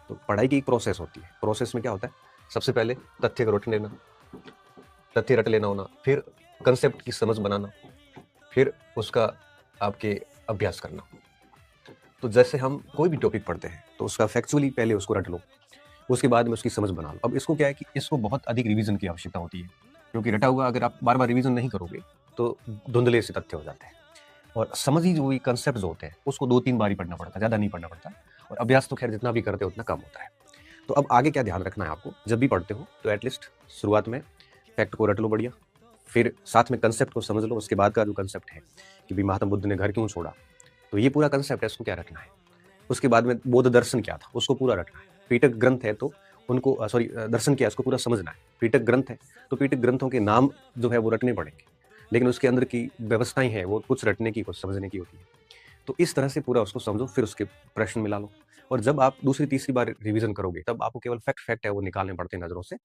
तो पढ़ाई की एक प्रोसेस होती है। प्रोसेस में क्या होता है, सबसे पहले तथ्य को रट लेना, तथ्य रट लेना होना, फिर कंसेप्ट की समझ बनाना, फिर उसका आपके अभ्यास करना। तो जैसे हम कोई भी टॉपिक पढ़ते हैं, तो उसका फैक्चुअली पहले उसको रट लो, उसके बाद में उसकी समझ बना लो। अब इसको क्या है कि इसको बहुत अधिक रिवीजन की आवश्यकता होती है, क्योंकि रटा हुआ अगर आप बार-बार रिवीजन नहीं करोगे, तो धुंधले से तथ्य हो जाते हैं। और समझी जो हुई कॉन्सेप्ट्स होते हैं, उसको 2-3 बार ही पढ़ना पड़ता है, ज़्यादा नहीं पढ़ना पड़ता। और अभ्यास तो खैर जितना भी करते हो उतना कम होता है। तो अब आगे क्या ध्यान रखना है आपको, जब भी पढ़ते हो तो एटलीस्ट शुरुआत में फैक्ट को रट लो बढ़िया, फिर साथ में कंसेप्ट को समझ लो। उसके बाद का जो कंसेप्ट है कि भाई महात्मा बुद्ध ने घर क्यों छोड़ा, तो ये पूरा कंसेप्ट है, उसको क्या रखना है। उसके बाद में बौद्ध दर्शन क्या था, उसको पूरा रखना है। पीटक ग्रंथ है तो उनको दर्शन क्या है, उसको पूरा समझना है। पीटक ग्रंथ है तो पीटक ग्रंथों के नाम जो है वो रटने पड़ेंगे, लेकिन उसके अंदर की व्यवस्थाएं हैं वो कुछ रटने की, कुछ समझने की होती है। तो इस तरह से पूरा उसको समझो, फिर उसके प्रश्न मिला लो। और जब आप दूसरी तीसरी बार रिवीजन करोगे, तब आपको केवल फैक्ट फैक्ट है वो निकालने पड़ते हैं नजरों से।